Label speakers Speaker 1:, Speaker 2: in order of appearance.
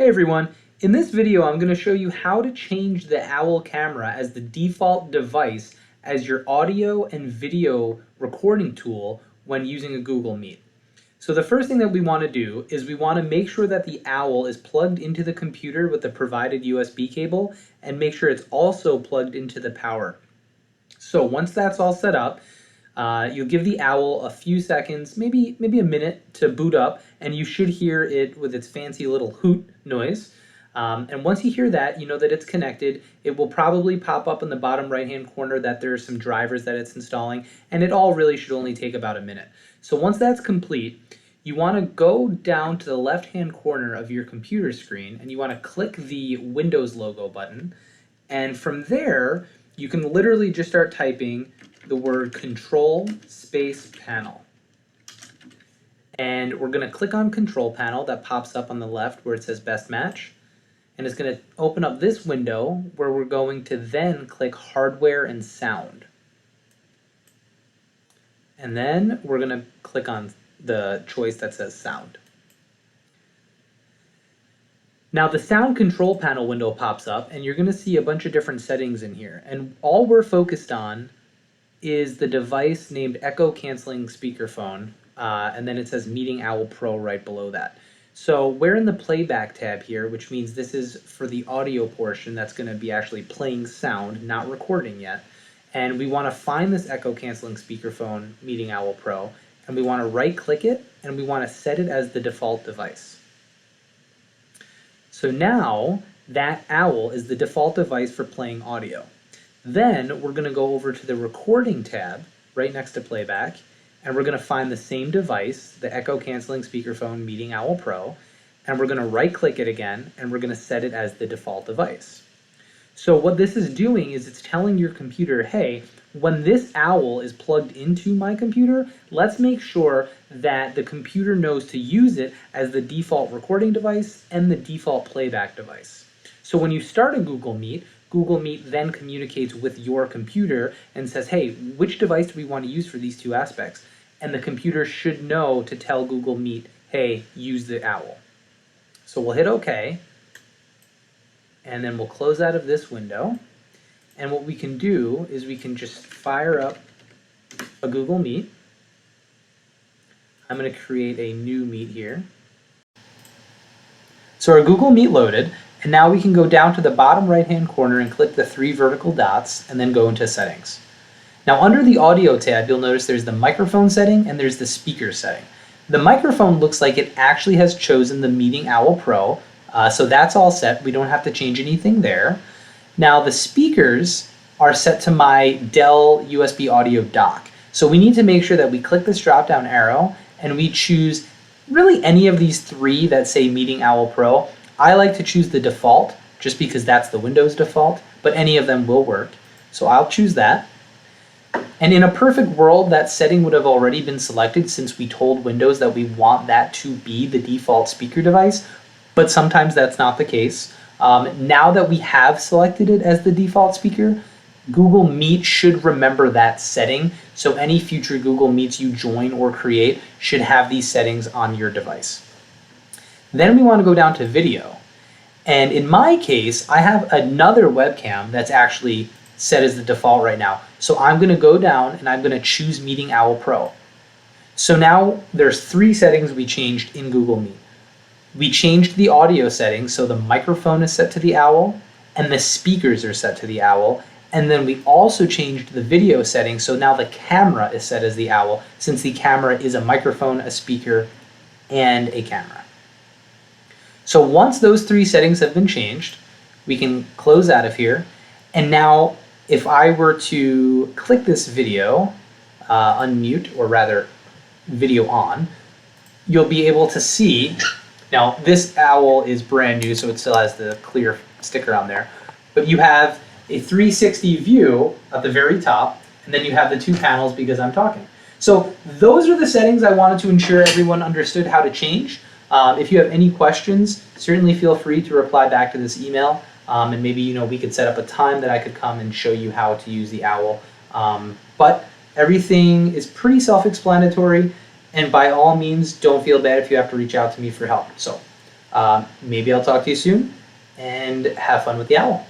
Speaker 1: Hey everyone, in this video I'm going to show you how to change the OWL camera as the default device as your audio and video recording tool when using a Google Meet. So the first thing that we want to do is we want to make sure that the OWL is plugged into the computer with the provided USB cable and make sure it's also plugged into the power. So once that's all set up, you'll give the OWL a few seconds, maybe a minute to boot up, and you should hear it with its fancy little hoot noise. And once you hear that, you know that it's connected. It will probably pop up in the bottom right-hand corner that there are some drivers that it's installing, and it all really should only take about a minute. So once that's complete, you want to go down to the left-hand corner of your computer screen, and you want to click the Windows logo button. And from there, you can literally just start typing the word control space panel. And we're going to click on control panel that pops up on the left where it says best match. And it's going to open up this window where we're going to then click hardware and sound. And then we're going to click on the choice that says sound. Now the sound control panel window pops up and you're going to see a bunch of different settings in here. And all we're focused on is the device named Echo Canceling Speakerphone, and then it says Meeting OWL Pro right below that. So we're in the playback tab here, which means this is for the audio portion that's going to be actually playing sound, not recording yet. And we want to find this Echo Canceling Speakerphone Meeting OWL Pro, and we want to right click it, and we want to set it as the default device. So now that OWL is the default device for playing audio. Then we're going to go over to the recording tab right next to playback, and we're going to find the same device, the Echo Canceling Speakerphone Meeting OWL Pro, and we're going to right click it again, and we're going to set it as the default device. So what this is doing is it's telling your computer, hey, when this OWL is plugged into my computer, let's make sure that the computer knows to use it as the default recording device and the default playback device. So when you start a Google Meet then communicates with your computer and says, hey, which device do we want to use for these two aspects? And the computer should know to tell Google Meet, hey, use the OWL. So we'll hit OK, and then we'll close out of this window. And what we can do is we can just fire up a Google Meet. I'm going to create a new Meet here. So our Google Meet loaded. And now we can go down to the bottom right-hand corner and click the 3 vertical dots and then go into settings. Now under the audio tab, you'll notice there's the microphone setting and there's the speaker setting. The microphone looks like it actually has chosen the Meeting OWL Pro, so that's all set. We don't have to change anything there. Now the speakers are set to my Dell USB audio dock. So we need to make sure that we click this drop-down arrow and we choose really any of these 3 that say Meeting OWL Pro. I like to choose the default just because that's the Windows default, but any of them will work. So I'll choose that. And in a perfect world, that setting would have already been selected since we told Windows that we want that to be the default speaker device, but sometimes that's not the case. Now that we have selected it as the default speaker, Google Meet should remember that setting, so any future Google Meets you join or create should have these settings on your device. Then we want to go down to video. And in my case, I have another webcam that's actually set as the default right now. So I'm going to go down and I'm going to choose Meeting OWL Pro. So now there's 3 settings we changed in Google Meet. We changed the audio settings, so the microphone is set to the OWL and the speakers are set to the OWL. And then we also changed the video settings, so now the camera is set as the OWL since the camera is a microphone, a speaker, and a camera. So once those 3 settings have been changed, we can close out of here. And now if I were to click this video, unmute, or rather video on, you'll be able to see, now this OWL is brand new, so it still has the clear sticker on there, but you have a 360 view at the very top, and then you have the 2 panels because I'm talking. So those are the settings I wanted to ensure everyone understood how to change. If you have any questions, certainly feel free to reply back to this email, and maybe we could set up a time that I could come and show you how to use the OWL. But everything is pretty self-explanatory, and by all means, don't feel bad if you have to reach out to me for help. So Maybe I'll talk to you soon, and have fun with the owl.